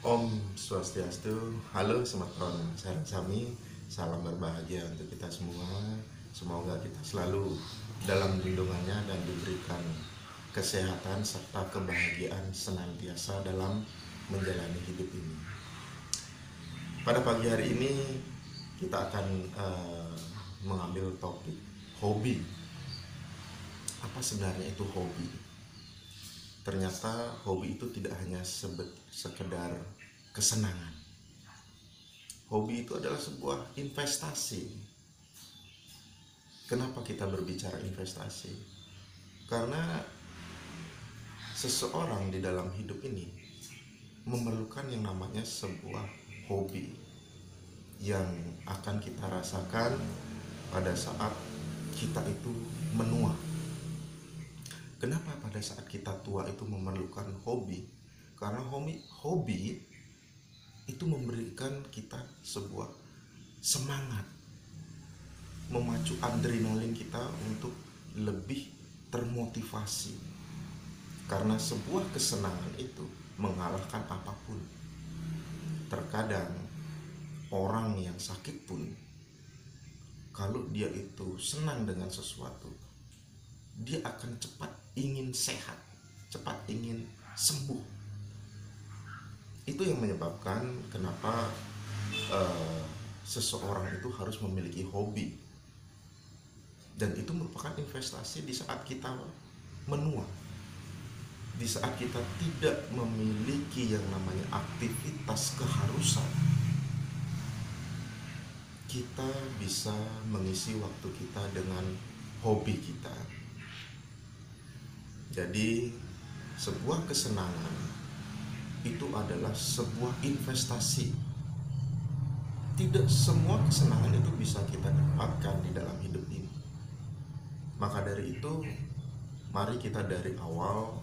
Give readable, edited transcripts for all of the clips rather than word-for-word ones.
Om Swastiastu, halo Sematron Sarang Sami, salam berbahagia untuk kita semua. Semoga kita selalu dalam lindungannya dan diberikan kesehatan serta kebahagiaan senantiasa dalam menjalani hidup ini. Pada pagi hari ini kita akan mengambil topik hobi. Apa sebenarnya itu hobi? Ternyata hobi itu tidak hanya sekedar kesenangan. Hobi itu adalah sebuah investasi. Kenapa kita berbicara investasi? Karena seseorang di dalam hidup ini memerlukan yang namanya sebuah hobi yang akan kita rasakan pada saat kita itu menua. Kenapa pada saat kita tua itu memerlukan hobi? Karena hobi itu memberikan kita sebuah semangat, memacu adrenalin kita untuk lebih termotivasi. Karena sebuah kesenangan itu mengalahkan apapun. Terkadang orang yang sakit pun, kalau dia itu senang dengan sesuatu, dia akan cepat ingin sehat, cepat ingin sembuh. Itu yang menyebabkan kenapa seseorang itu harus memiliki hobi. Dan itu merupakan investasi di saat kita menua, di saat kita tidak memiliki yang namanya aktivitas keharusan. Kita bisa mengisi waktu kita dengan hobi kita. Jadi sebuah kesenangan itu adalah sebuah investasi. Tidak semua kesenangan itu bisa kita dapatkan di dalam hidup ini. Maka dari itu, mari kita dari awal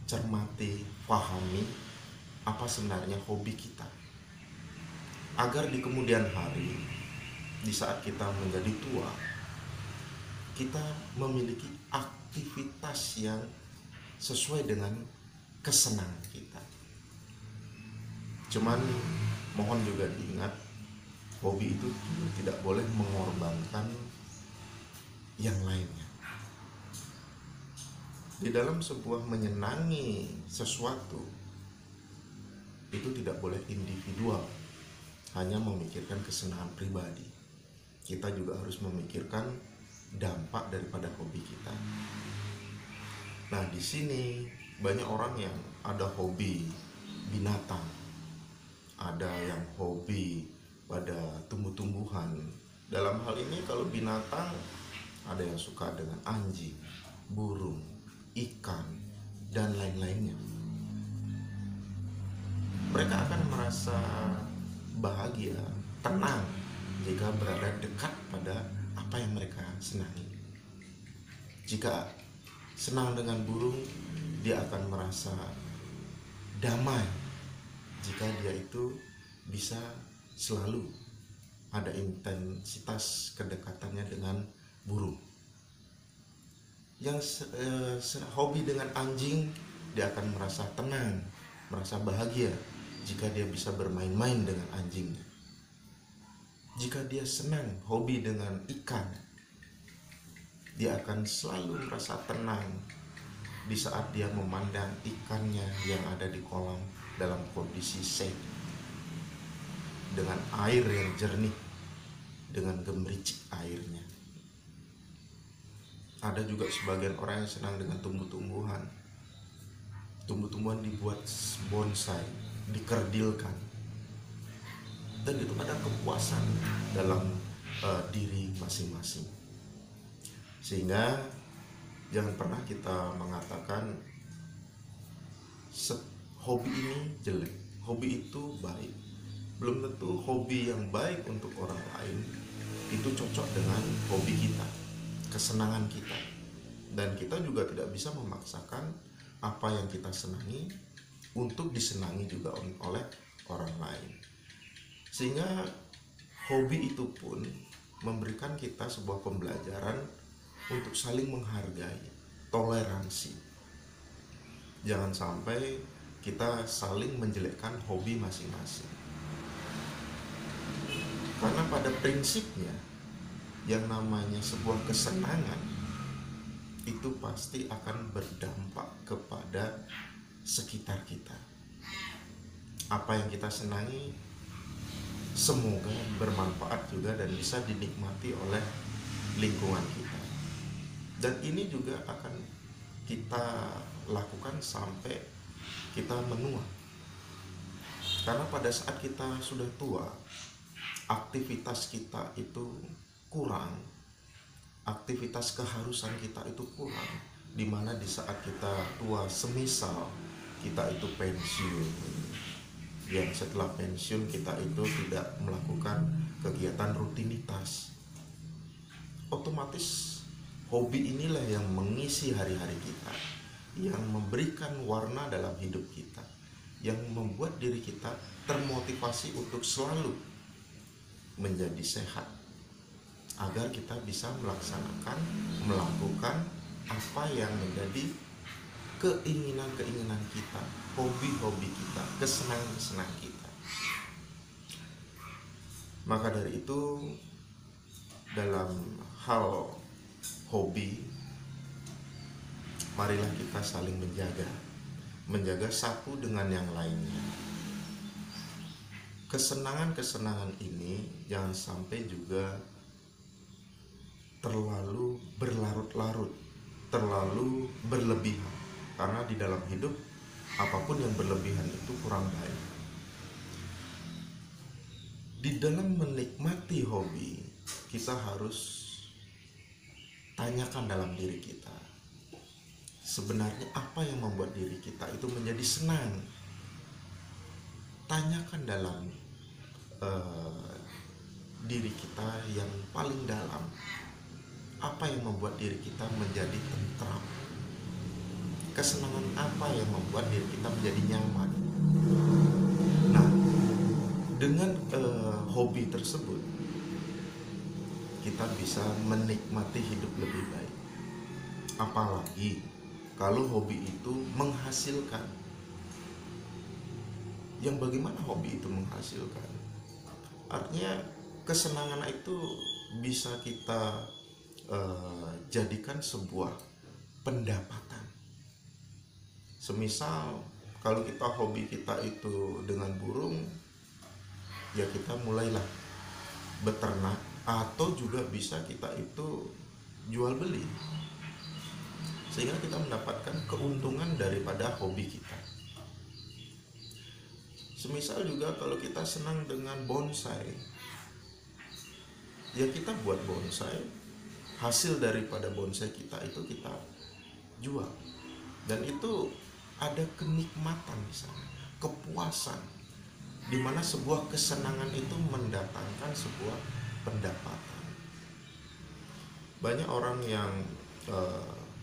cermati, pahami apa sebenarnya hobi kita. Agar di kemudian hari, di saat kita menjadi tua, kita memiliki aktivitas yang sesuai dengan kesenangan kita. Cuman mohon juga diingat, hobi itu tidak boleh mengorbankan yang lainnya. Di dalam sebuah menyenangi sesuatu, itu tidak boleh individual, hanya memikirkan kesenangan pribadi. Kita juga harus memikirkan dampak daripada hobi kita. Nah, di sini banyak orang yang ada hobi binatang, ada yang hobi pada tumbuh-tumbuhan. Dalam hal ini kalau binatang, ada yang suka dengan anjing, burung, ikan, dan lain-lainnya. Mereka akan merasa bahagia, tenang jika berada dekat pada apa yang mereka senangi. Jika senang dengan burung, dia akan merasa damai jika dia itu bisa selalu ada intensitas kedekatannya dengan burung. Yang hobi dengan anjing, dia akan merasa tenang, merasa bahagia jika dia bisa bermain-main dengan anjingnya. Jika dia senang hobi dengan ikan, dia akan selalu merasa tenang di saat dia memandang ikannya yang ada di kolam dalam kondisi sehat, dengan air yang jernih, dengan gemericik airnya. Ada juga sebagian orang yang senang dengan tumbuh-tumbuhan. Tumbuh-tumbuhan dibuat bonsai, dikerdilkan, dan itu ada kepuasan dalam diri masing-masing. Sehingga jangan pernah kita mengatakan hobi ini jelek, hobi itu baik. Belum tentu hobi yang baik untuk orang lain itu cocok dengan hobi kita, kesenangan kita. Dan kita juga tidak bisa memaksakan apa yang kita senangi untuk disenangi juga oleh orang lain. Sehingga hobi itu pun memberikan kita sebuah pembelajaran untuk saling menghargai, toleransi. Jangan sampai kita saling menjelekkan hobi masing-masing. Karena pada prinsipnya yang namanya sebuah kesenangan itu pasti akan berdampak kepada sekitar kita. Apa yang kita senangi semoga bermanfaat juga dan bisa dinikmati oleh lingkungan kita. Dan ini juga akan kita lakukan sampai kita menua. Karena pada saat kita sudah tua, aktivitas kita itu kurang, aktivitas keharusan kita itu kurang, dimana di saat kita tua, semisal kita itu pensiun, yang setelah pensiun kita itu tidak melakukan kegiatan rutinitas, otomatis hobi inilah yang mengisi hari-hari kita, yang memberikan warna dalam hidup kita, yang membuat diri kita termotivasi untuk selalu menjadi sehat, agar kita bisa melakukan apa yang menjadi keinginan-keinginan kita, hobi-hobi kita, kesenangan-kesenangan kita. Maka dari itu, dalam hal hobi, marilah kita saling menjaga satu dengan yang lainnya. Kesenangan-kesenangan ini jangan sampai juga terlalu berlarut-larut, terlalu berlebihan. Karena di dalam hidup, apapun yang berlebihan itu kurang baik. Di dalam menikmati hobi, kita harus tanyakan dalam diri kita, sebenarnya apa yang membuat diri kita itu menjadi senang. Tanyakan dalam diri kita yang paling dalam, apa yang membuat diri kita menjadi tentram, kesenangan apa yang membuat diri kita menjadi nyaman. Nah, dengan hobi tersebut kita bisa menikmati hidup lebih baik. Apalagi kalau hobi itu menghasilkan. Yang bagaimana hobi itu menghasilkan? Artinya kesenangan itu bisa kita jadikan sebuah pendapatan. Semisal kalau kita hobi kita itu dengan burung, ya kita mulailah beternak, atau juga bisa kita itu jual beli, sehingga kita mendapatkan keuntungan daripada hobi kita. Semisal juga kalau kita senang dengan bonsai, ya kita buat bonsai, hasil daripada bonsai kita itu kita jual, dan itu ada kenikmatan di sana, kepuasan, di mana sebuah kesenangan itu mendatangkan sebuah pendapatan. Banyak orang yang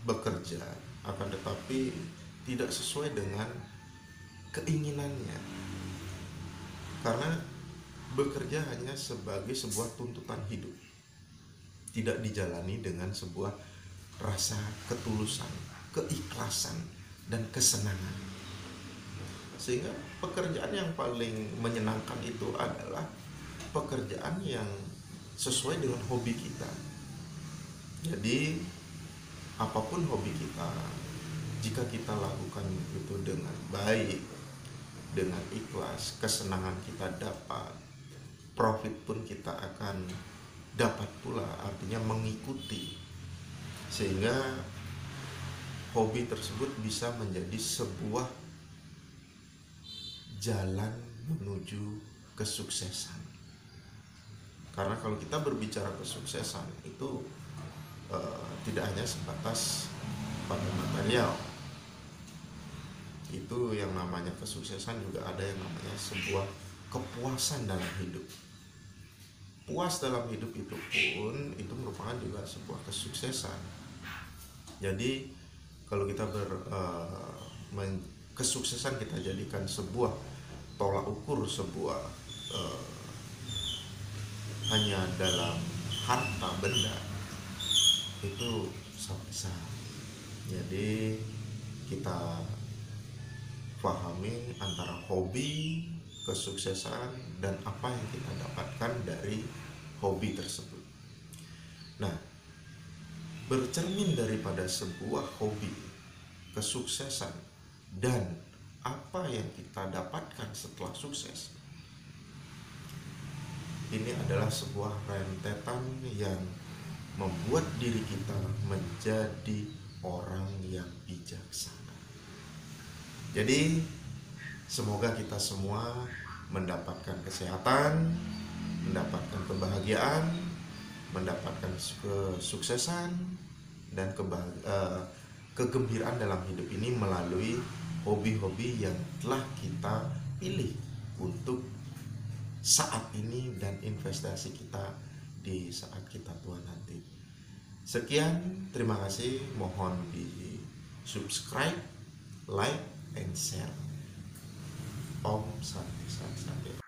bekerja akan tetapi tidak sesuai dengan keinginannya, karena bekerja hanya sebagai sebuah tuntutan hidup, tidak dijalani dengan sebuah rasa ketulusan, keikhlasan, dan kesenangan. Sehingga pekerjaan yang paling menyenangkan itu adalah pekerjaan yang sesuai dengan hobi kita. Jadi apapun hobi kita, jika kita lakukan itu dengan baik, dengan ikhlas, kesenangan kita dapat, profit pun kita akan dapat pula, artinya mengikuti, sehingga hobi tersebut bisa menjadi sebuah jalan menuju kesuksesan. Karena kalau kita berbicara kesuksesan itu tidak hanya sebatas pada material. Itu yang namanya kesuksesan juga ada yang namanya sebuah kepuasan dalam hidup. Puas dalam hidup itu pun itu merupakan juga sebuah kesuksesan. Jadi kalau kita kesuksesan kita jadikan sebuah tolak ukur, sebuah hanya dalam harta benda, itu besar. Jadi kita pahami antara hobi, kesuksesan, dan apa yang kita dapatkan dari hobi tersebut. Nah, bercermin daripada sebuah hobi, kesuksesan, dan apa yang kita dapatkan setelah sukses, ini adalah sebuah rentetan yang membuat diri kita menjadi orang yang bijaksana. Jadi semoga kita semua mendapatkan kesehatan, mendapatkan kebahagiaan, mendapatkan kesuksesan dan kegembiraan dalam hidup ini melalui hobi-hobi yang telah kita pilih untuk saat ini dan investasi kita di saat kita tua nanti. Sekian, terima kasih. Mohon di subscribe, like, and share. Om Santi Santi.